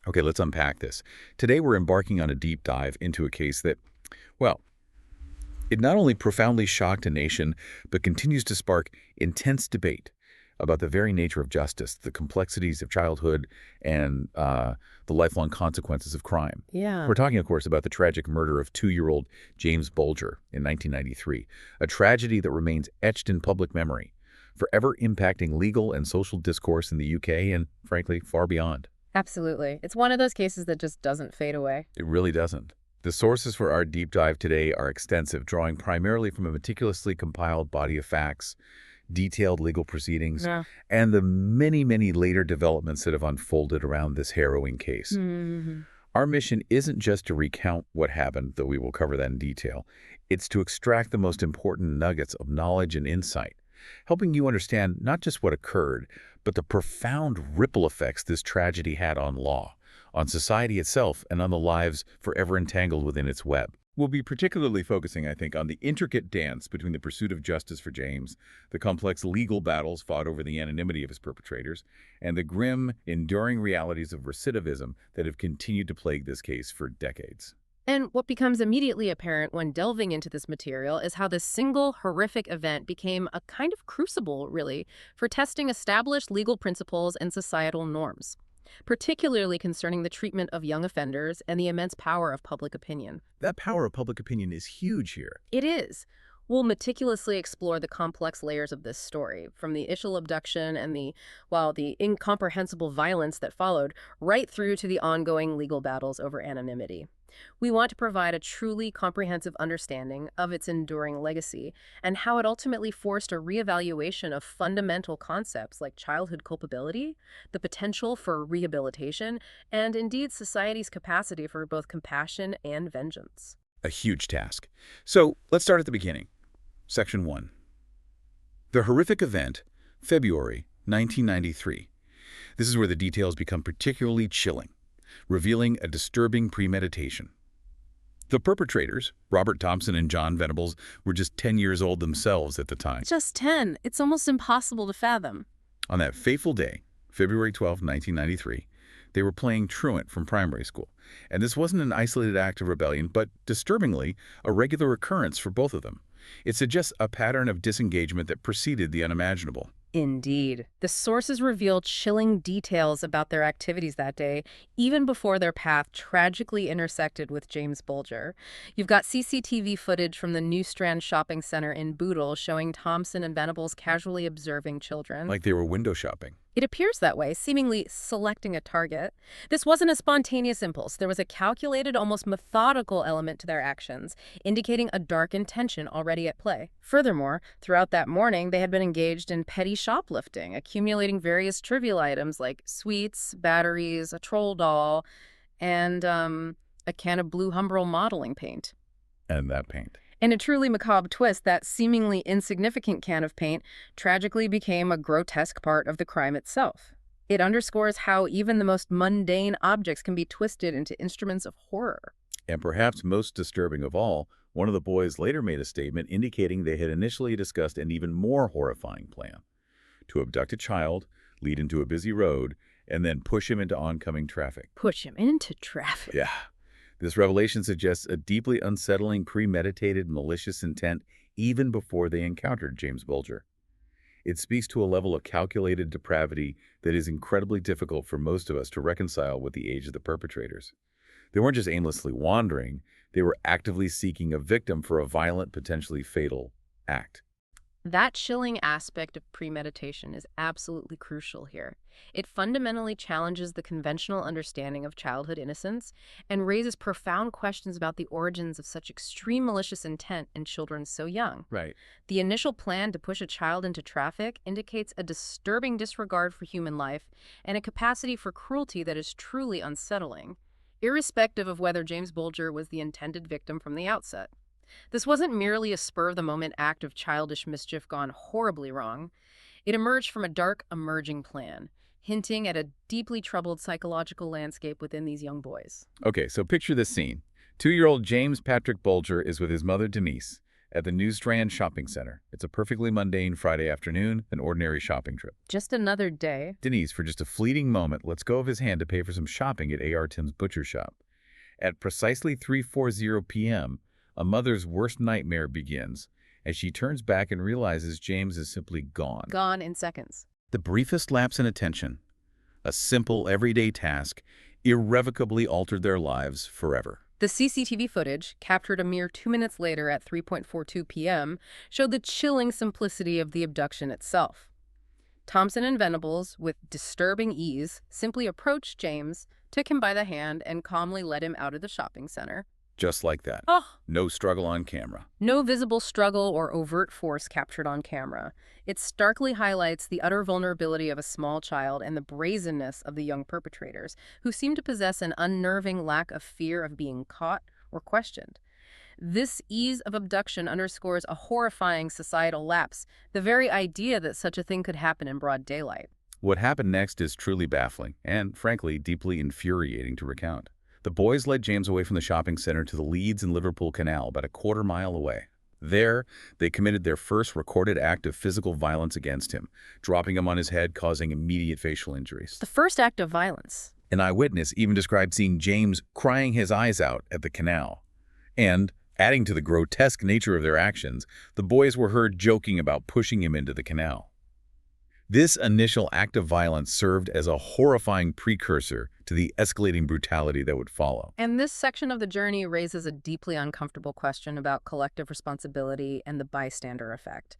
Okay, let's unpack this. Today we're embarking on a deep dive into a case that, well, it not only profoundly shocked a nation, but continues to spark intense debate about the very nature of justice, the complexities of childhood, and the lifelong consequences of crime. Yeah. We're talking, of course, about the tragic murder of 2-year-old James Bulger in 1993, a tragedy that remains etched in public memory, forever impacting legal and social discourse in the UK and, frankly, far beyond. Absolutely. It's one of those cases that just doesn't fade away. It really doesn't. The sources for our deep dive today are extensive, drawing primarily from a meticulously compiled body of facts, detailed legal proceedings, Yeah. and the many, many later developments that have unfolded around this harrowing case. Mm-hmm. Our mission isn't just to recount what happened, though we will cover that in detail. It's to extract the most important nuggets of knowledge and insight, helping you understand not just what occurred, but the profound ripple effects this tragedy had on law, on society itself, and on the lives forever entangled within its web. We'll be particularly focusing, I think, on the intricate dance between the pursuit of justice for James, the complex legal battles fought over the anonymity of his perpetrators, and the grim, enduring realities of recidivism that have continued to plague this case for decades. And what becomes immediately apparent when delving into this material is how this single horrific event became a kind of crucible, really, for testing established legal principles and societal norms, particularly concerning the treatment of young offenders and the immense power of public opinion. That power of public opinion is huge here. It is. We'll meticulously explore the complex layers of this story, from the initial abduction and the incomprehensible violence that followed, right through to the ongoing legal battles over anonymity. We want to provide a truly comprehensive understanding of its enduring legacy and how it ultimately forced a reevaluation of fundamental concepts like childhood culpability, the potential for rehabilitation, and indeed society's capacity for both compassion and vengeance. A huge task. So let's start at the beginning. Section 1. The horrific event, February 1993. This is where the details become particularly chilling, revealing a disturbing premeditation. The perpetrators, Robert Thompson and John Venables, were just 10 years old themselves at the time. Just 10. It's almost impossible to fathom. On that fateful day, February 12, 1993, they were playing truant from primary school. And this wasn't an isolated act of rebellion, but, disturbingly, a regular occurrence for both of them. It suggests a pattern of disengagement that preceded the unimaginable. Indeed. The sources reveal chilling details about their activities that day, even before their path tragically intersected with James Bulger. You've got CCTV footage from the New Strand Shopping Center in Bootle showing Thompson and Venables casually observing children. Like they were window shopping. It appears that way, seemingly selecting a target. This wasn't a spontaneous impulse. There was a calculated, almost methodical element to their actions, indicating a dark intention already at play. Furthermore, throughout that morning, they had been engaged in petty shoplifting, accumulating various trivial items like sweets, batteries, a troll doll, and a can of blue Humbrol modeling paint. And that paint. In a truly macabre twist, that seemingly insignificant can of paint tragically became a grotesque part of the crime itself. It underscores how even the most mundane objects can be twisted into instruments of horror. And perhaps most disturbing of all, one of the boys later made a statement indicating they had initially discussed an even more horrifying plan: to abduct a child, lead him to a busy road, and then push him into oncoming traffic. Push him into traffic. Yeah. This revelation suggests a deeply unsettling, premeditated, malicious intent even before they encountered James Bulger. It speaks to a level of calculated depravity that is incredibly difficult for most of us to reconcile with the age of the perpetrators. They weren't just aimlessly wandering, they were actively seeking a victim for a violent, potentially fatal act. That chilling aspect of premeditation is absolutely crucial here. It fundamentally challenges the conventional understanding of childhood innocence and raises profound questions about the origins of such extreme malicious intent in children so young. Right. The initial plan to push a child into traffic indicates a disturbing disregard for human life and a capacity for cruelty that is truly unsettling, irrespective of whether James Bulger was the intended victim from the outset. This wasn't merely a spur-of-the-moment act of childish mischief gone horribly wrong. It emerged from a dark, emerging plan, hinting at a deeply troubled psychological landscape within these young boys. Okay, so picture this scene. 2-year-old James Patrick Bulger is with his mother, Denise, at the New Strand Shopping Center. It's a perfectly mundane Friday afternoon, an ordinary shopping trip. Just another day. Denise, for just a fleeting moment, lets go of his hand to pay for some shopping at A.R. Tim's butcher shop. At precisely 3:40 p.m., a mother's worst nightmare begins as she turns back and realizes James is simply gone. Gone in seconds. The briefest lapse in attention, a simple, everyday task, irrevocably altered their lives forever. The CCTV footage, captured a mere 2 minutes later at 3:42 p.m., showed the chilling simplicity of the abduction itself. Thompson and Venables, with disturbing ease, simply approached James, took him by the hand, and calmly led him out of the shopping center. Just like that. Oh! No struggle on camera. No visible struggle or overt force captured on camera. It starkly highlights the utter vulnerability of a small child and the brazenness of the young perpetrators, who seem to possess an unnerving lack of fear of being caught or questioned. This ease of abduction underscores a horrifying societal lapse, the very idea that such a thing could happen in broad daylight. What happened next is truly baffling and, frankly, deeply infuriating to recount. The boys led James away from the shopping center to the Leeds and Liverpool Canal, about a quarter-mile away. There, they committed their first recorded act of physical violence against him, dropping him on his head, causing immediate facial injuries. The first act of violence. An eyewitness even described seeing James crying his eyes out at the canal. And, adding to the grotesque nature of their actions, the boys were heard joking about pushing him into the canal. This initial act of violence served as a horrifying precursor to the escalating brutality that would follow. And this section of the journey raises a deeply uncomfortable question about collective responsibility and the bystander effect.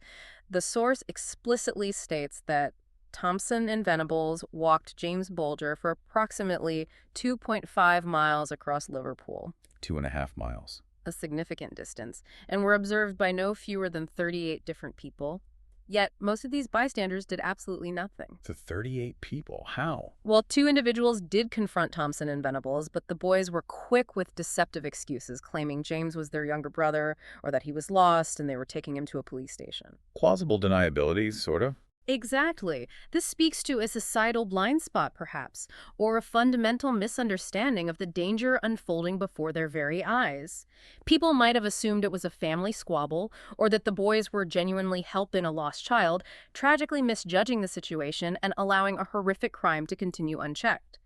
The source explicitly states that Thompson and Venables walked James Bulger for approximately 2.5 miles across Liverpool. 2.5 miles. A significant distance, and were observed by no fewer than 38 different people. Yet, most of these bystanders did absolutely nothing. To 38 people? How? Well, 2 individuals did confront Thompson and Venables, but the boys were quick with deceptive excuses, claiming James was their younger brother or that he was lost and they were taking him to a police station. Plausible deniability, sort of. Exactly. This speaks to a societal blind spot, perhaps, or a fundamental misunderstanding of the danger unfolding before their very eyes. People might have assumed it was a family squabble, or that the boys were genuinely helping a lost child, tragically misjudging the situation and allowing a horrific crime to continue unchecked.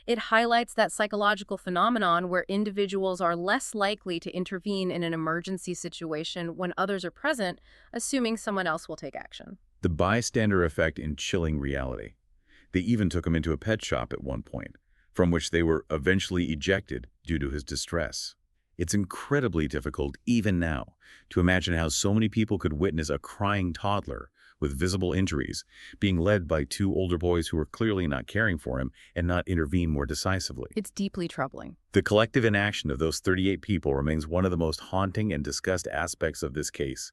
It highlights that psychological phenomenon where individuals are less likely to intervene in an emergency situation when others are present, assuming someone else will take action. The bystander effect in chilling reality. They even took him into a pet shop at one point, from which they were eventually ejected due to his distress. It's incredibly difficult, even now, to imagine how so many people could witness a crying toddler with visible injuries being led by 2 older boys who were clearly not caring for him and not intervene more decisively. It's deeply troubling. The collective inaction of those 38 people remains one of the most haunting and discussed aspects of this case,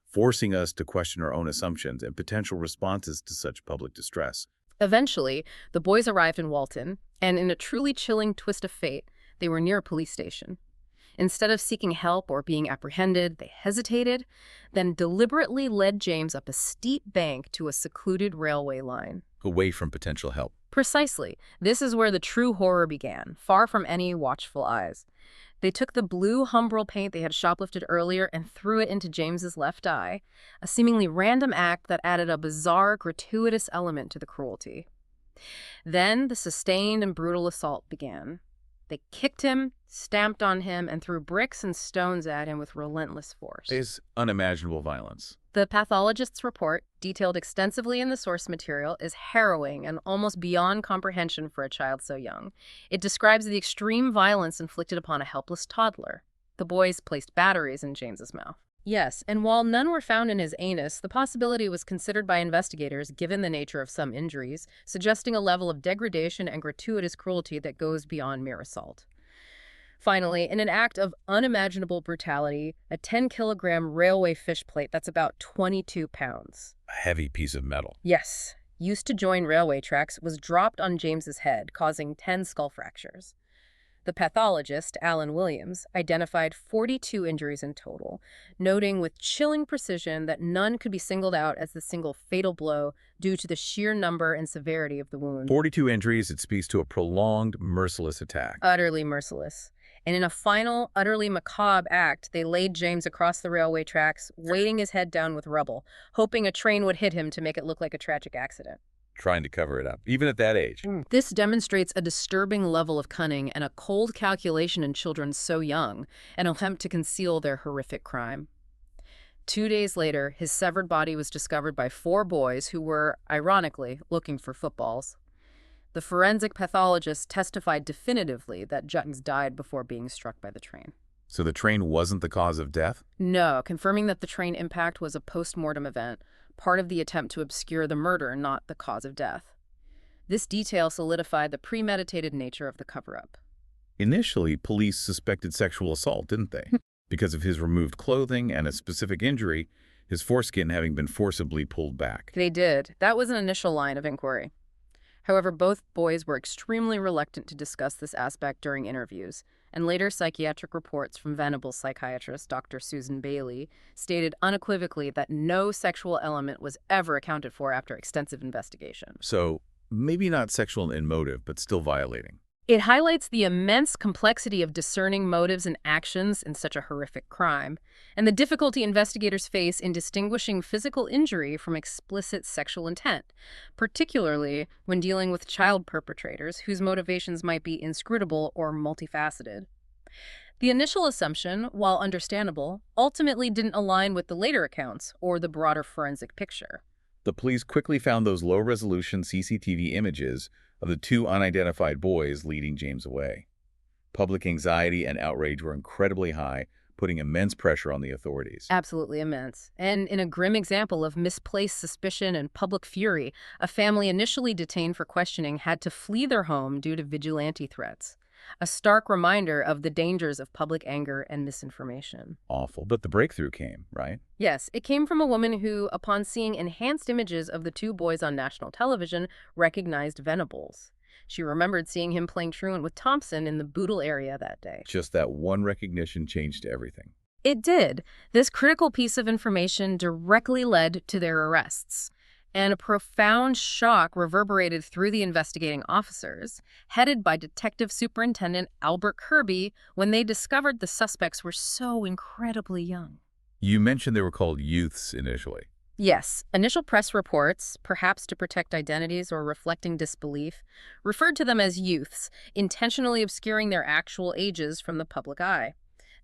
forcing us to question our own assumptions and potential responses to such public distress. Eventually, the boys arrived in Walton, and in a truly chilling twist of fate, they were near a police station. Instead of seeking help or being apprehended, they hesitated, then deliberately led James up a steep bank to a secluded railway line. Away from potential help. Precisely. This is where the true horror began, far from any watchful eyes. They took the blue Humbrol paint they had shoplifted earlier and threw it into James's left eye, a seemingly random act that added a bizarre, gratuitous element to the cruelty. Then the sustained and brutal assault began. They kicked him, stamped on him, and threw bricks and stones at him with relentless force. Is unimaginable violence. The pathologist's report, detailed extensively in the source material, is harrowing and almost beyond comprehension for a child so young. It describes the extreme violence inflicted upon a helpless toddler. The boys placed batteries in James's mouth. Yes, and while none were found in his anus, the possibility was considered by investigators, given the nature of some injuries, suggesting a level of degradation and gratuitous cruelty that goes beyond mere assault. Finally, in an act of unimaginable brutality, a 10-kilogram railway fish plate that's about 22 pounds. A heavy piece of metal. Yes, used to join railway tracks, was dropped on James's head, causing 10 skull fractures. The pathologist, Alan Williams, identified 42 injuries in total, noting with chilling precision that none could be singled out as the single fatal blow due to the sheer number and severity of the wound. 42 injuries, it speaks to a prolonged, merciless attack. Utterly merciless. And in a final, utterly macabre act, they laid James across the railway tracks, weighting his head down with rubble, hoping a train would hit him to make it look like a tragic accident. Trying to cover it up, even at that age. This demonstrates a disturbing level of cunning and a cold calculation in children so young, an attempt to conceal their horrific crime. 2 days later, his severed body was discovered by 4 boys who were, ironically, looking for footballs. The forensic pathologist testified definitively that James died before being struck by the train. So the train wasn't the cause of death? No, confirming that the train impact was a post-mortem event, part of the attempt to obscure the murder, not the cause of death. This detail solidified the premeditated nature of the cover-up. Initially, police suspected sexual assault, didn't they? Because of his removed clothing and a specific injury, his foreskin having been forcibly pulled back. They did. That was an initial line of inquiry. However, both boys were extremely reluctant to discuss this aspect during interviews, and later psychiatric reports from Venables psychiatrist Dr. Susan Bailey stated unequivocally that no sexual element was ever accounted for after extensive investigation. So, maybe not sexual in motive, but still violating. It highlights the immense complexity of discerning motives and actions in such a horrific crime, and the difficulty investigators face in distinguishing physical injury from explicit sexual intent, particularly when dealing with child perpetrators whose motivations might be inscrutable or multifaceted. The initial assumption, while understandable, ultimately didn't align with the later accounts or the broader forensic picture. The police quickly found those low-resolution CCTV images of the 2 unidentified boys leading James away. Public anxiety and outrage were incredibly high, putting immense pressure on the authorities. Absolutely immense. And in a grim example of misplaced suspicion and public fury, a family initially detained for questioning had to flee their home due to vigilante threats. A stark reminder of the dangers of public anger and misinformation. Awful. But the breakthrough came, right? Yes, it came from a woman who, upon seeing enhanced images of the 2 boys on national television, recognized Venables. She remembered seeing him playing truant with Thompson in the Bootle area that day. Just that one recognition changed everything. It did. This critical piece of information directly led to their arrests. And a profound shock reverberated through the investigating officers, headed by Detective Superintendent Albert Kirby, when they discovered the suspects were so incredibly young. You mentioned they were called youths initially. Yes, initial press reports, perhaps to protect identities or reflecting disbelief, referred to them as youths, intentionally obscuring their actual ages from the public eye.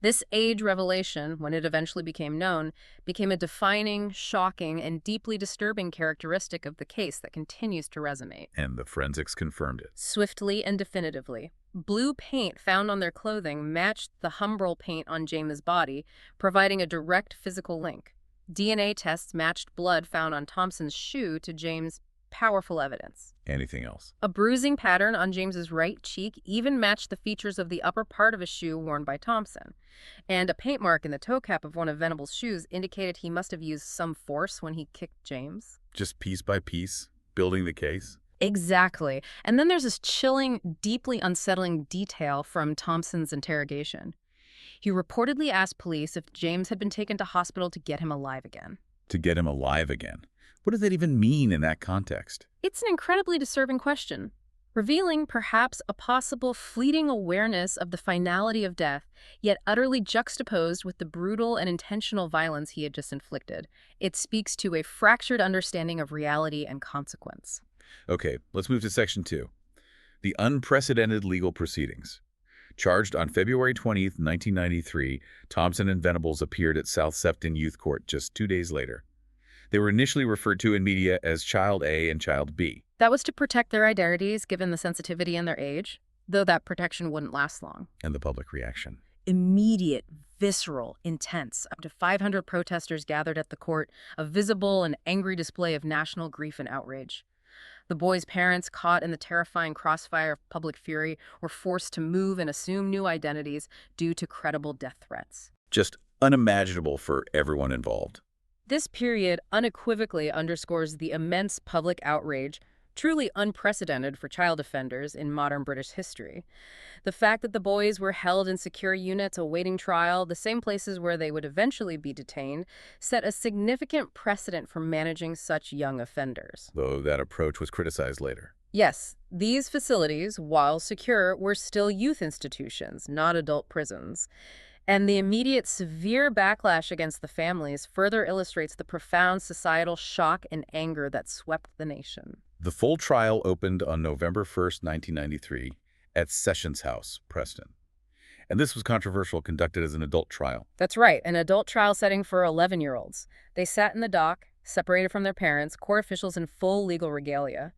This age revelation, when it eventually became known, became a defining, shocking, and deeply disturbing characteristic of the case that continues to resonate. And the forensics confirmed it. Swiftly and definitively. Blue paint found on their clothing matched the Humbrol paint on James' body, providing a direct physical link. DNA tests matched blood found on Thompson's shoe to James' powerful evidence. Anything else? A bruising pattern on James's right cheek even matched the features of the upper part of a shoe worn by Thompson. And a paint mark in the toe cap of one of Venables' shoes indicated he must have used some force when he kicked James. Just piece by piece, building the case? Exactly. And then there's this chilling, deeply unsettling detail from Thompson's interrogation. He reportedly asked police if James had been taken to hospital to get him alive again. To get him alive again? What does that even mean in that context? It's an incredibly disturbing question, revealing perhaps a possible fleeting awareness of the finality of death, yet utterly juxtaposed with the brutal and intentional violence he had just inflicted. It speaks to a fractured understanding of reality and consequence. Okay, let's move to Section 2. The unprecedented legal proceedings. Charged on February 20th, 1993, Thompson and Venables appeared at South Sefton Youth Court just 2 days later. They were initially referred to in media as Child A and Child B. That was to protect their identities, given the sensitivity and their age, though that protection wouldn't last long. And the public reaction. Immediate, visceral, intense. Up to 500 protesters gathered at the court, a visible and angry display of national grief and outrage. The boys' parents, caught in the terrifying crossfire of public fury, were forced to move and assume new identities due to credible death threats. Just unimaginable for everyone involved. This period unequivocally underscores the immense public outrage, truly unprecedented for child offenders in modern British history. The fact that the boys were held in secure units awaiting trial, the same places where they would eventually be detained, set a significant precedent for managing such young offenders. Though that approach was criticized later. Yes, these facilities, while secure, were still youth institutions, not adult prisons. And the immediate severe backlash against the families further illustrates the profound societal shock and anger that swept the nation. The full trial opened on November 1st, 1993, at Sessions House, Preston. And this was controversial, conducted as an adult trial. That's right, an adult trial setting for 11-year-olds. They sat in the dock, separated from their parents, court officials in full legal regalia.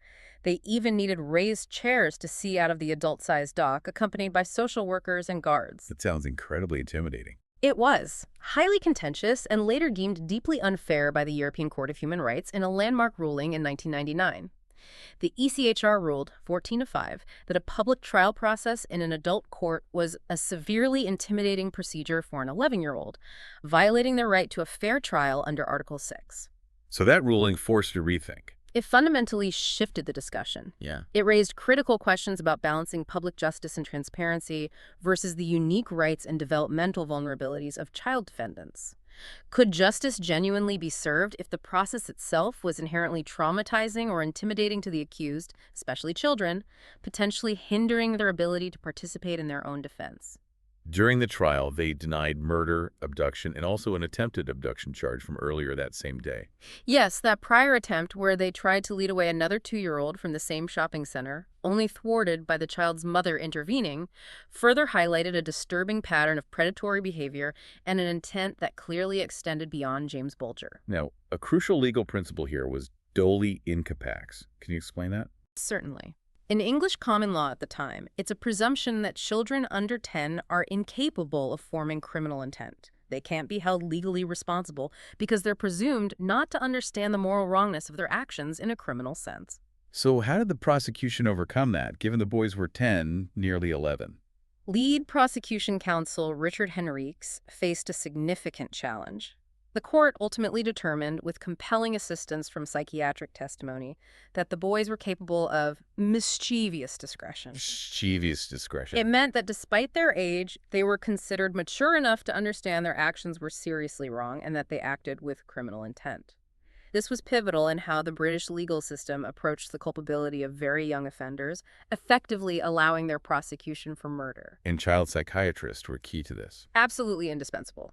They even needed raised chairs to see out of the adult-sized dock, accompanied by social workers and guards. That sounds incredibly intimidating. It was highly contentious and later deemed deeply unfair by the European Court of Human Rights in a landmark ruling in 1999. The ECHR ruled, 14-5, that a public trial process in an adult court was a severely intimidating procedure for an 11-year-old, violating their right to a fair trial under Article 6. So that ruling forced a rethink. It fundamentally shifted the discussion. Yeah. It raised critical questions about balancing public justice and transparency versus the unique rights and developmental vulnerabilities of child defendants. Could justice genuinely be served if the process itself was inherently traumatizing or intimidating to the accused, especially children, potentially hindering their ability to participate in their own defense? During the trial, they denied murder, abduction, and also an attempted abduction charge from earlier that same day. Yes, that prior attempt where they tried to lead away another 2-year-old from the same shopping center, only thwarted by the child's mother intervening, further highlighted a disturbing pattern of predatory behavior and an intent that clearly extended beyond James Bulger. Now, a crucial legal principle here was doli incapax. Can you explain that? Certainly. In English common law at the time, it's a presumption that children under 10 are incapable of forming criminal intent. They can't be held legally responsible because they're presumed not to understand the moral wrongness of their actions in a criminal sense. So how did the prosecution overcome that, given the boys were 10, nearly 11? Lead prosecution counsel Richard Henriques faced a significant challenge. The court ultimately determined, with compelling assistance from psychiatric testimony, that the boys were capable of mischievous discretion. Mischievous discretion. It meant that despite their age, they were considered mature enough to understand their actions were seriously wrong and that they acted with criminal intent. This was pivotal in how the British legal system approached the culpability of very young offenders, effectively allowing their prosecution for murder. And child psychiatrists were key to this. Absolutely indispensable.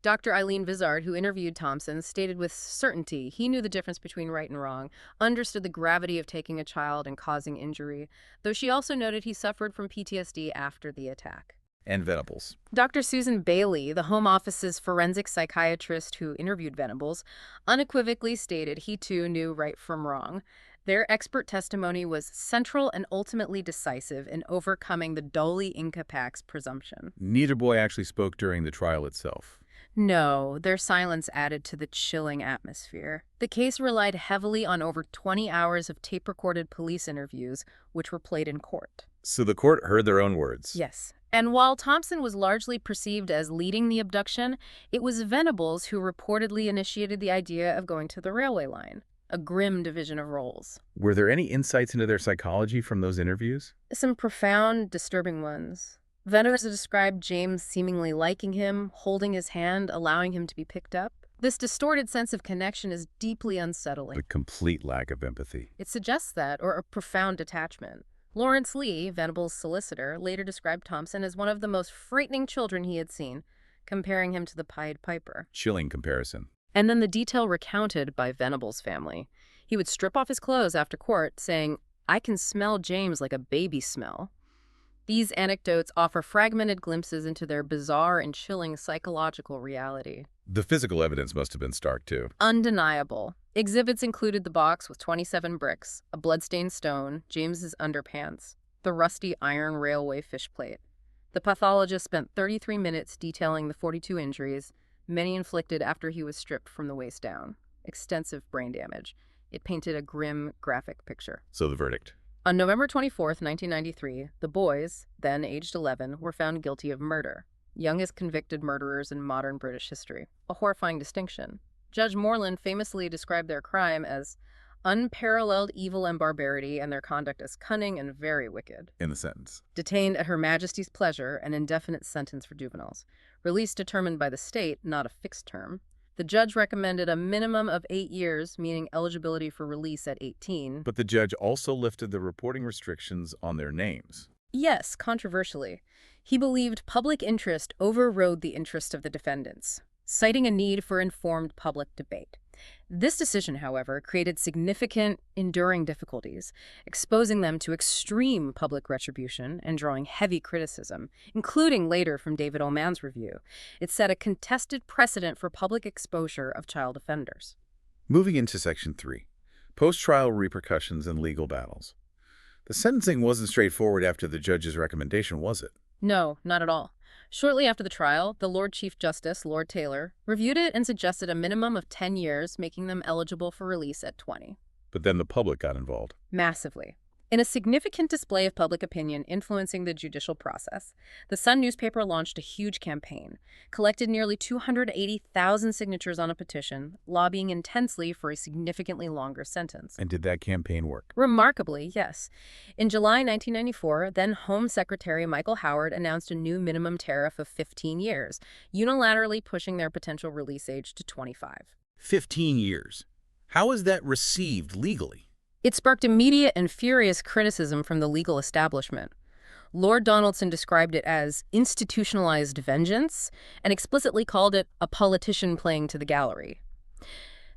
Dr. Eileen Vizard, who interviewed Thompson, stated with certainty he knew the difference between right and wrong, understood the gravity of taking a child and causing injury, though she also noted he suffered from PTSD after the attack. And Venables. Dr. Susan Bailey, the Home Office's forensic psychiatrist who interviewed Venables, unequivocally stated he too knew right from wrong. Their expert testimony was central and ultimately decisive in overcoming the doli incapax presumption. Neither boy actually spoke during the trial itself. No, their silence added to the chilling atmosphere. The case relied heavily on over 20 hours of tape-recorded police interviews, which were played in court. So the court heard their own words. Yes. And while Thompson was largely perceived as leading the abduction, it was Venables who reportedly initiated the idea of going to the railway line. A grim division of roles. Were there any insights into their psychology from those interviews? Some profound, disturbing ones. Venables described James seemingly liking him, holding his hand, allowing him to be picked up. This distorted sense of connection is deeply unsettling. The complete lack of empathy. It suggests that, or a profound detachment. Lawrence Lee, Venables' solicitor, later described Thompson as one of the most frightening children he had seen, comparing him to the Pied Piper. Chilling comparison. And then the detail recounted by Venables' family. He would strip off his clothes after court, saying, "I can smell James like a baby smell." These anecdotes offer fragmented glimpses into their bizarre and chilling psychological reality. The physical evidence must have been stark, too. Undeniable. Exhibits included the box with 27 bricks, a bloodstained stone, James's underpants, the rusty iron railway fish plate. The pathologist spent 33 minutes detailing the 42 injuries, many inflicted after he was stripped from the waist down. Extensive brain damage. It painted a grim, graphic picture. So the verdict. On November 24, 1993, the boys, then aged 11, were found guilty of murder, youngest convicted murderers in modern British history. A horrifying distinction. Judge Moreland famously described their crime as unparalleled evil and barbarity, and their conduct as cunning and very wicked. In the sentence. Detained at Her Majesty's pleasure, an indefinite sentence for juveniles. Release determined by the state, not a fixed term. The judge recommended a minimum of 8 years, meaning eligibility for release at 18. But the judge also lifted the reporting restrictions on their names. Yes, controversially. He believed public interest overrode the interest of the defendants, citing a need for informed public debate. This decision, however, created significant, enduring difficulties, exposing them to extreme public retribution and drawing heavy criticism, including later from David Oman's review. It set a contested precedent for public exposure of child offenders. Moving into Section 3, post-trial repercussions and legal battles. The sentencing wasn't straightforward after the judge's recommendation, was it? No, not at all. Shortly after the trial, the Lord Chief Justice, Lord Taylor, reviewed it and suggested a minimum of 10 years, making them eligible for release at 20. But then the public got involved. Massively. In a significant display of public opinion influencing the judicial process, the Sun newspaper launched a huge campaign, collected nearly 280,000 signatures on a petition, lobbying intensely for a significantly longer sentence. And did that campaign work? Remarkably, yes. In July 1994, then Home Secretary Michael Howard announced a new minimum tariff of 15 years, unilaterally pushing their potential release age to 25. 15 years. How is that received legally? It sparked immediate and furious criticism from the legal establishment. Lord Donaldson described it as institutionalized vengeance and explicitly called it a politician playing to the gallery.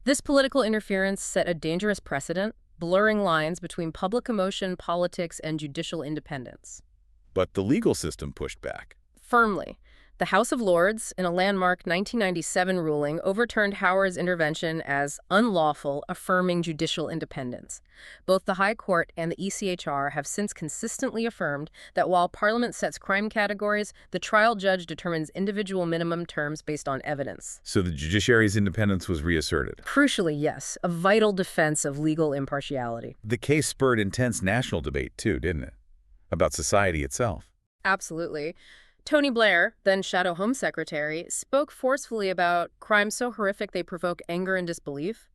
This political interference set a dangerous precedent, blurring lines between public emotion, politics, and judicial independence. But the legal system pushed back. Firmly. The House of Lords, in a landmark 1997 ruling, overturned Howard's intervention as unlawful, affirming judicial independence. Both the High Court and the ECHR have since consistently affirmed that while Parliament sets crime categories, the trial judge determines individual minimum terms based on evidence. So the judiciary's independence was reasserted. Crucially, yes, a vital defense of legal impartiality. The case spurred intense national debate, too, didn't it? About society itself. Absolutely. Tony Blair, then Shadow Home Secretary, spoke forcefully about crimes so horrific they provoke anger and disbelief.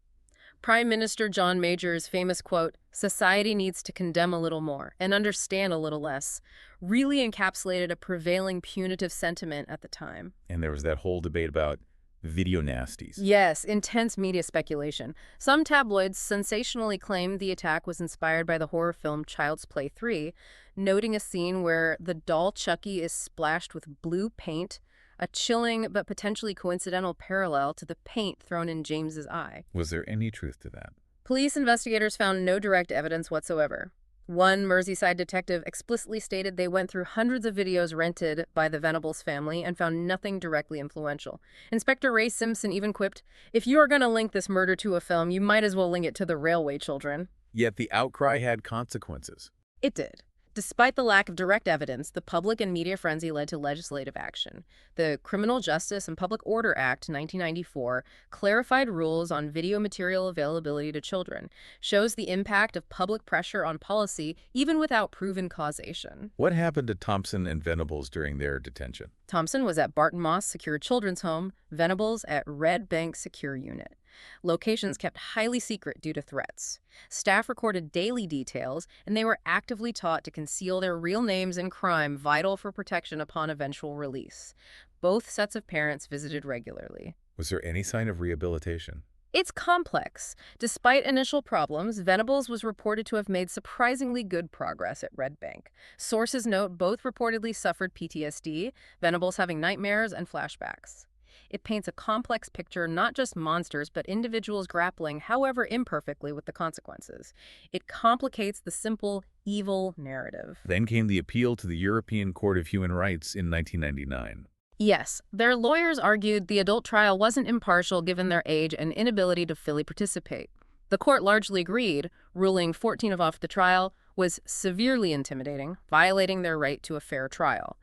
Prime Minister John Major's famous quote, "Society needs to condemn a little more and understand a little less," really encapsulated a prevailing punitive sentiment at the time. And there was that whole debate about video nasties. Yes, intense media speculation. Some tabloids sensationally claimed the attack was inspired by the horror film Child's Play 3, noting a scene where the doll Chucky is splashed with blue paint, a chilling but potentially coincidental parallel to the paint thrown in James's eye. Was there any truth to that? Police investigators found no direct evidence whatsoever. One Merseyside detective explicitly stated they went through hundreds of videos rented by the Venables family and found nothing directly influential. Inspector Ray Simpson even quipped, "If you are going to link this murder to a film, you might as well link it to the railway children." Yet the outcry had consequences. It did. Despite the lack of direct evidence, the public and media frenzy led to legislative action. The Criminal Justice and Public Order Act 1994 clarified rules on video material availability to children, shows the impact of public pressure on policy even without proven causation. What happened to Thompson and Venables during their detention? Thompson was at Barton Moss Secure Children's Home, Venables at Red Bank Secure Unit. Locations kept highly secret due to threats. Staff recorded daily details, and they were actively taught to conceal their real names and crime, vital for protection upon eventual release. Both sets of parents visited regularly. Was there any sign of rehabilitation? It's complex. Despite initial problems, Venables was reported to have made surprisingly good progress at Red Bank. Sources note both reportedly suffered PTSD, Venables having nightmares and flashbacks. It paints a complex picture, not just monsters, but individuals grappling, however imperfectly, with the consequences. It complicates the simple, evil narrative. Then came the appeal to the European Court of Human Rights in 1999. Yes, their lawyers argued the adult trial wasn't impartial given their age and inability to fully participate. The court largely agreed, ruling 14 off the trial was severely intimidating, violating their right to a fair trial,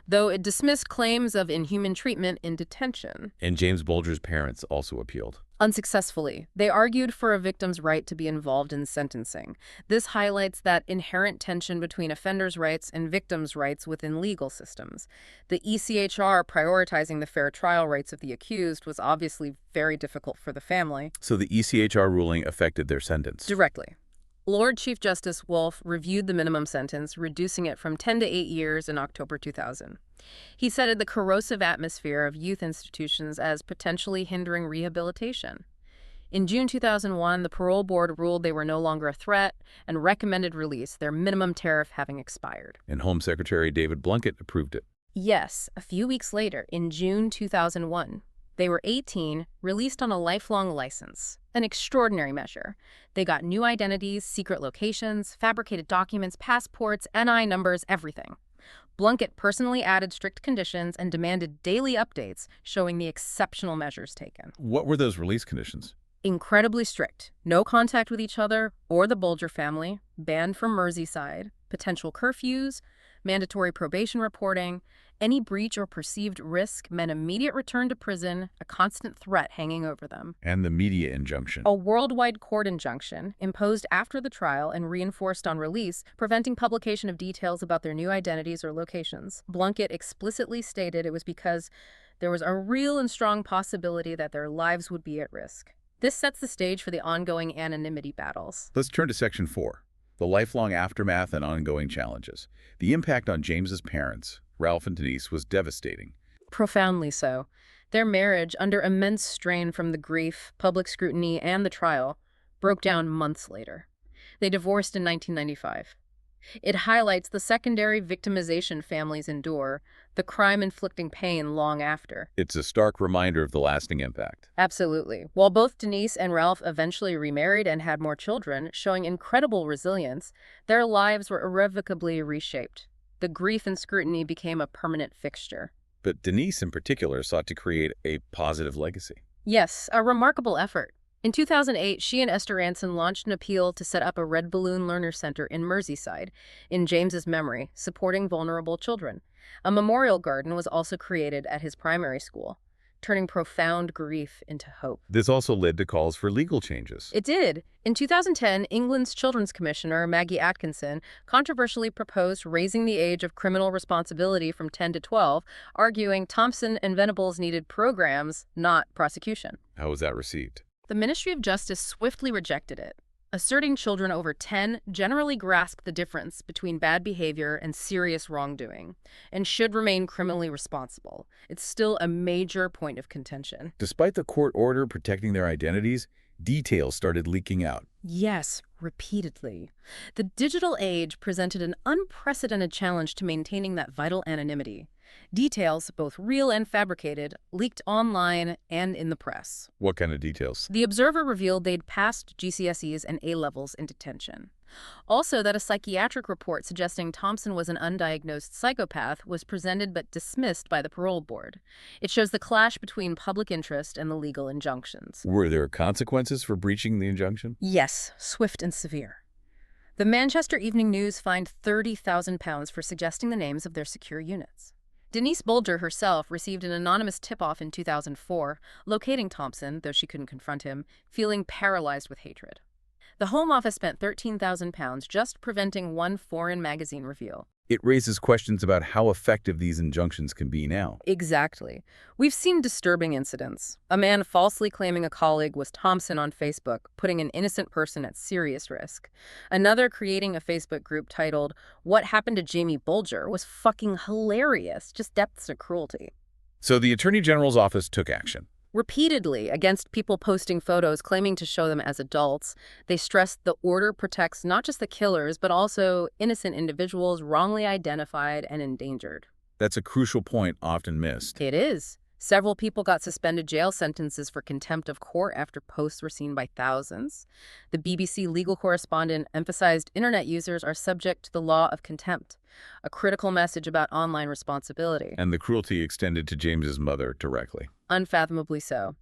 though it dismissed claims of inhuman treatment in detention. And James Bulger's parents also appealed. Unsuccessfully, they argued for a victim's right to be involved in sentencing. This highlights that inherent tension between offenders' rights and victims' rights within legal systems. The ECHR prioritizing the fair trial rights of the accused was obviously very difficult for the family. So the ECHR ruling affected their sentence? Directly. Lord Chief Justice Wolf reviewed the minimum sentence, reducing it from 10 to 8 years in October 2000. He cited the corrosive atmosphere of youth institutions as potentially hindering rehabilitation. In June 2001, the parole board ruled they were no longer a threat and recommended release, their minimum tariff having expired. And Home Secretary David Blunkett approved it. Yes, a few weeks later, in June 2001, they were 18, released on a lifelong license, an extraordinary measure. They got new identities, secret locations, fabricated documents, passports, NI numbers, everything. Blunkett personally added strict conditions and demanded daily updates showing the exceptional measures taken. What were those release conditions? Incredibly strict. No contact with each other or the Bulger family, banned from Merseyside, potential curfews, mandatory probation reporting. Any breach or perceived risk meant immediate return to prison, a constant threat hanging over them. And the media injunction. A worldwide court injunction, imposed after the trial and reinforced on release, preventing publication of details about their new identities or locations. Blunkett explicitly stated it was because there was a real and strong possibility that their lives would be at risk. This sets the stage for the ongoing anonymity battles. Let's turn to Section 4, the lifelong aftermath and ongoing challenges. The impact on James's parents, Ralph and Denise, was devastating. Profoundly so. Their marriage, under immense strain from the grief, public scrutiny, and the trial, broke down months later. They divorced in 1995. It highlights the secondary victimization families endure, the crime-inflicting pain long after. It's a stark reminder of the lasting impact. Absolutely. While both Denise and Ralph eventually remarried and had more children, showing incredible resilience, their lives were irrevocably reshaped. The grief and scrutiny became a permanent fixture. But Denise in particular sought to create a positive legacy. Yes, a remarkable effort. In 2008, she and Esther Ranson launched an appeal to set up a Red Balloon Learner Center in Merseyside, in James's memory, supporting vulnerable children. A memorial garden was also created at his primary school, turning profound grief into hope. This also led to calls for legal changes. It did. In 2010, England's Children's Commissioner, Maggie Atkinson, controversially proposed raising the age of criminal responsibility from 10 to 12, arguing Thompson and Venables needed programs, not prosecution. How was that received? The Ministry of Justice swiftly rejected it, asserting children over 10 generally grasp the difference between bad behavior and serious wrongdoing, and should remain criminally responsible. It's still a major point of contention. Despite the court order protecting their identities, details started leaking out. Yes, repeatedly. The digital age presented an unprecedented challenge to maintaining that vital anonymity. Details, both real and fabricated, leaked online and in the press. What kind of details? The Observer revealed they'd passed GCSEs and A-levels in detention. Also, that a psychiatric report suggesting Thompson was an undiagnosed psychopath was presented but dismissed by the parole board. It shows the clash between public interest and the legal injunctions. Were there consequences for breaching the injunction? Yes, swift and severe. The Manchester Evening News fined £30,000 for suggesting the names of their secure units. Denise Bulger herself received an anonymous tip-off in 2004, locating Thompson, though she couldn't confront him, feeling paralyzed with hatred. The Home Office spent £13,000 just preventing one foreign magazine review. It raises questions about how effective these injunctions can be now. Exactly. We've seen disturbing incidents. A man falsely claiming a colleague was Thompson on Facebook, putting an innocent person at serious risk. Another creating a Facebook group titled, "What Happened to Jamie Bulger," was fucking hilarious, just depths of cruelty. So the Attorney General's office took action. Repeatedly against people posting photos claiming to show them as adults. They stressed the order protects not just the killers, but also innocent individuals wrongly identified and endangered. That's a crucial point often missed. It is. Several people got suspended jail sentences for contempt of court after posts were seen by thousands. The BBC legal correspondent emphasized internet users are subject to the law of contempt, a critical message about online responsibility. And the cruelty extended to James's mother directly. Unfathomably so.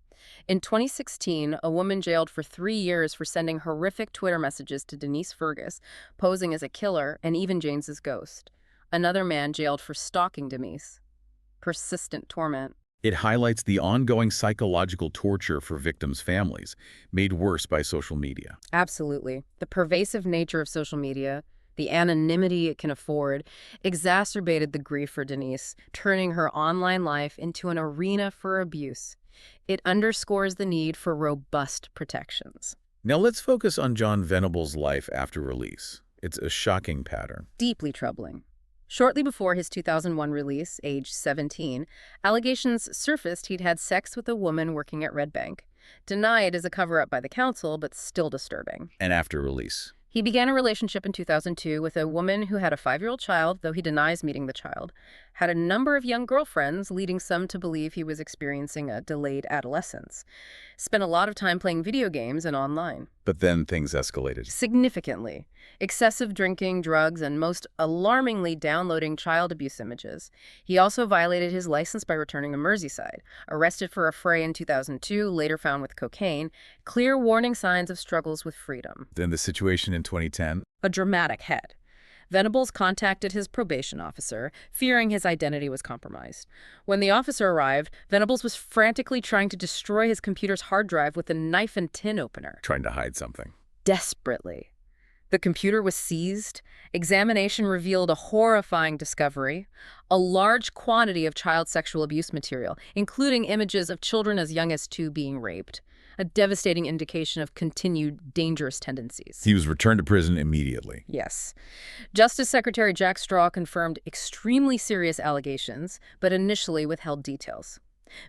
In 2016, a woman jailed for 3 years for sending horrific Twitter messages to Denise Fergus, posing as a killer and even James's ghost. Another man jailed for stalking Denise. Persistent torment. It highlights the ongoing psychological torture for victims' families, made worse by social media. Absolutely. The pervasive nature of social media, the anonymity it can afford, exacerbated the grief for Denise, turning her online life into an arena for abuse. It underscores the need for robust protections. Now let's focus on John Venable's life after release. It's a shocking pattern. Deeply troubling. Shortly before his 2001 release, age 17, allegations surfaced he'd had sex with a woman working at Red Bank. Denied as a cover-up by the council, but still disturbing. And after release? He began a relationship in 2002 with a woman who had a 5-year-old child, though he denies meeting the child. Had a number of young girlfriends, leading some to believe he was experiencing a delayed adolescence. Spent a lot of time playing video games and online. But then things escalated. Significantly. Excessive drinking, drugs, and most alarmingly downloading child abuse images. He also violated his license by returning to Merseyside. Arrested for a fray in 2002, later found with cocaine. Clear warning signs of struggles with freedom. Then the situation in 2010? A dramatic head. Venables contacted his probation officer, fearing his identity was compromised. When the officer arrived, Venables was frantically trying to destroy his computer's hard drive with a knife and tin opener. Trying to hide something. Desperately. The computer was seized. Examination revealed a horrifying discovery: a large quantity of child sexual abuse material, including images of children as young as 2 being raped. A devastating indication of continued dangerous tendencies. He was returned to prison immediately. Yes. Justice Secretary Jack Straw confirmed extremely serious allegations, but initially withheld details.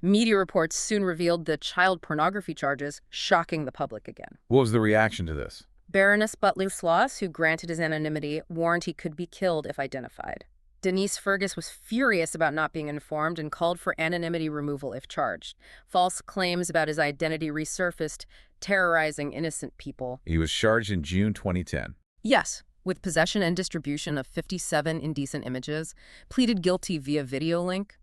Media reports soon revealed the child pornography charges, shocking the public again. What was the reaction to this? Baroness Butler-Sloss, who granted his anonymity, warned he could be killed if identified. Denise Fergus was furious about not being informed and called for anonymity removal if charged. False claims about his identity resurfaced, terrorizing innocent people. He was charged in June 2010. Yes, with possession and distribution of 57 indecent images, pleaded guilty via video link.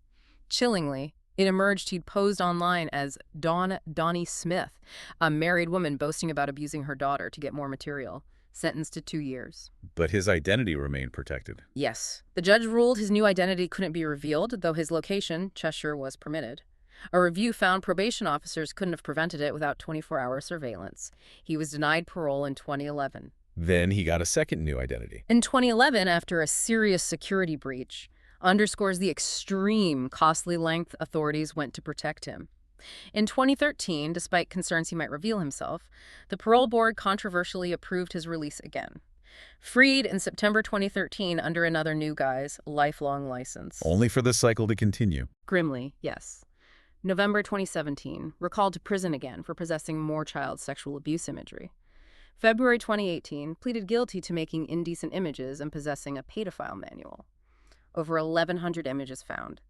Chillingly, it emerged he'd posed online as Donnie Smith, a married woman boasting about abusing her daughter to get more material. Sentenced to 2 years. But his identity remained protected. Yes. The judge ruled his new identity couldn't be revealed, though his location, Cheshire, was permitted. A review found probation officers couldn't have prevented it without 24-hour surveillance. He was denied parole in 2011. Then he got a second new identity. In 2011, after a serious security breach, underscores the extreme, costly length authorities went to protect him. In 2013, despite concerns he might reveal himself, the parole board controversially approved his release again. Freed in September 2013 under another new guy's lifelong license. Only for the cycle to continue. Grimly, yes. November 2017, recalled to prison again for possessing more child sexual abuse imagery. February 2018, pleaded guilty to making indecent images and possessing a pedophile manual. Over 1,100 images found.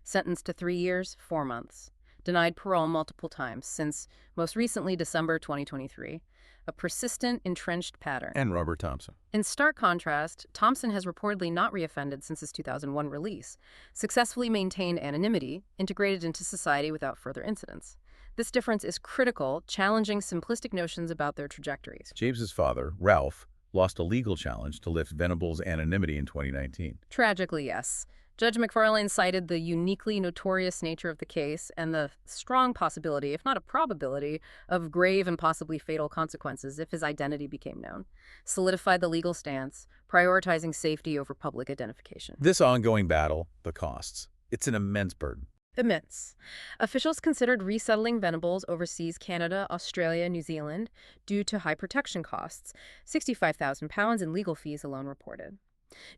Sentenced to 3 years, 4 months. Denied parole multiple times since, most recently, December 2023. A persistent, entrenched pattern. And Robert Thompson. In stark contrast, Thompson has reportedly not reoffended since his 2001 release, successfully maintained anonymity, integrated into society without further incidents. This difference is critical, challenging simplistic notions about their trajectories. James's father, Ralph, lost a legal challenge to lift Venables' anonymity in 2019. Tragically, yes. Judge McFarlane cited the uniquely notorious nature of the case and the strong possibility, if not a probability, of grave and possibly fatal consequences if his identity became known. Solidified the legal stance, prioritizing safety over public identification. This ongoing battle, the costs, it's an immense burden. Immense. Officials considered resettling Venables overseas Canada, Australia, New Zealand due to high protection costs, £65,000 in legal fees alone reported.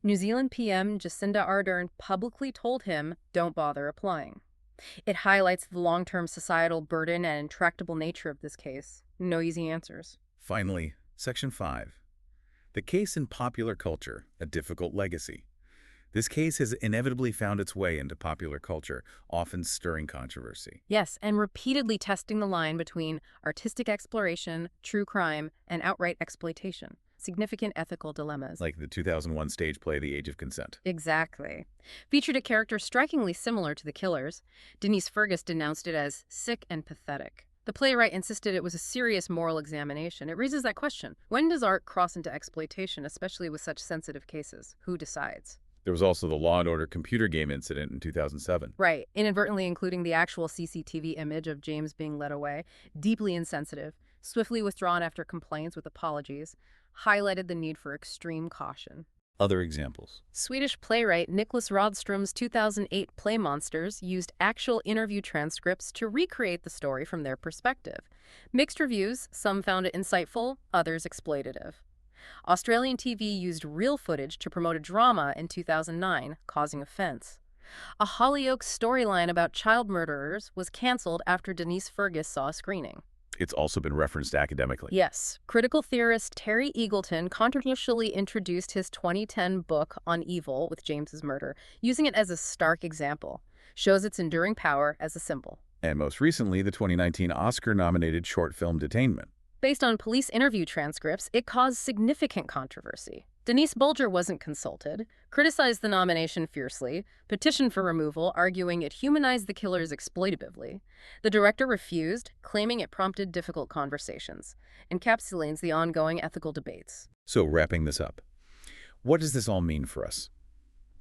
New Zealand PM Jacinda Ardern publicly told him, don't bother applying. It highlights the long-term societal burden and intractable nature of this case. No easy answers. Finally, Section 5. The case in popular culture, a difficult legacy. This case has inevitably found its way into popular culture, often stirring controversy. Yes, and repeatedly testing the line between artistic exploration, true crime, and outright exploitation. Significant ethical dilemmas. Like the 2001 stage play The Age of Consent. Exactly. Featured a character strikingly similar to the killers. Denise Fergus denounced it as sick and pathetic. The playwright insisted it was a serious moral examination. It raises that question. When does art cross into exploitation, especially with such sensitive cases? Who decides? There was also the Law & Order computer game incident in 2007. Right, inadvertently including the actual CCTV image of James being led away. Deeply insensitive, swiftly withdrawn after complaints with apologies, highlighted the need for extreme caution. Other examples. Swedish playwright Niklas Rodström's 2008 play Monsters used actual interview transcripts to recreate the story from their perspective. Mixed reviews, some found it insightful, others exploitative. Australian TV used real footage to promote a drama in 2009, causing offense. A Hollyoaks storyline about child murderers was canceled after Denise Fergus saw a screening. It's also been referenced academically. Yes, critical theorist Terry Eagleton controversially introduced his 2010 book on evil with James's murder, using it as a stark example. Shows its enduring power as a symbol. And most recently, the 2019 Oscar-nominated short film Detainment. Based on police interview transcripts, it caused significant controversy. Denise Bulger wasn't consulted, criticized the nomination fiercely, petitioned for removal, arguing it humanized the killers exploitatively. The director refused, claiming it prompted difficult conversations, encapsulates the ongoing ethical debates. So, wrapping this up, what does this all mean for us?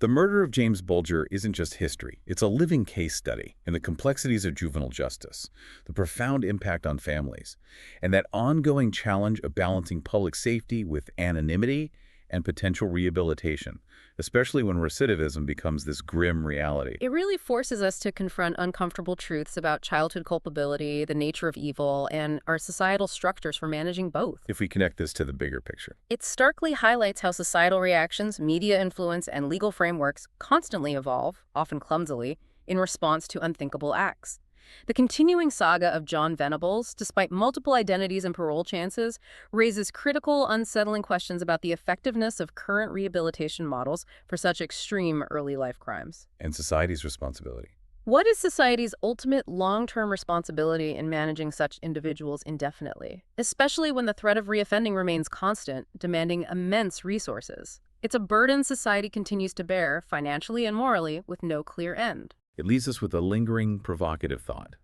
The murder of James Bulger isn't just history. It's a living case study in the complexities of juvenile justice, the profound impact on families, and that ongoing challenge of balancing public safety with anonymity and potential rehabilitation, especially when recidivism becomes this grim reality. It really forces us to confront uncomfortable truths about childhood culpability, the nature of evil, and our societal structures for managing both. If we connect this to the bigger picture. It starkly highlights how societal reactions, media influence, and legal frameworks constantly evolve, often clumsily, in response to unthinkable acts. The continuing saga of John Venables, despite multiple identities and parole chances, raises critical, unsettling questions about the effectiveness of current rehabilitation models for such extreme early life crimes. And society's responsibility. What is society's ultimate long-term responsibility in managing such individuals indefinitely, especially when the threat of reoffending remains constant, demanding immense resources? It's a burden society continues to bear, financially and morally, with no clear end. It leaves us with a lingering, provocative thought.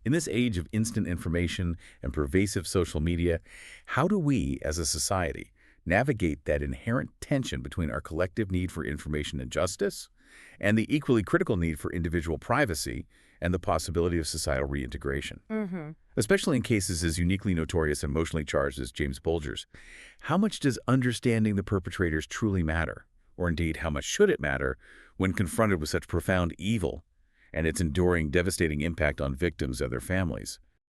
In this age of instant information and pervasive social media, how do we, as a society, navigate that inherent tension between our collective need for information and justice and the equally critical need for individual privacy and the possibility of societal reintegration? Especially in cases as uniquely notorious and emotionally charged as James Bulger's, how much does understanding the perpetrators truly matter? Or indeed, how much should it matter when confronted with such profound evil and its enduring, devastating impact on victims and their families?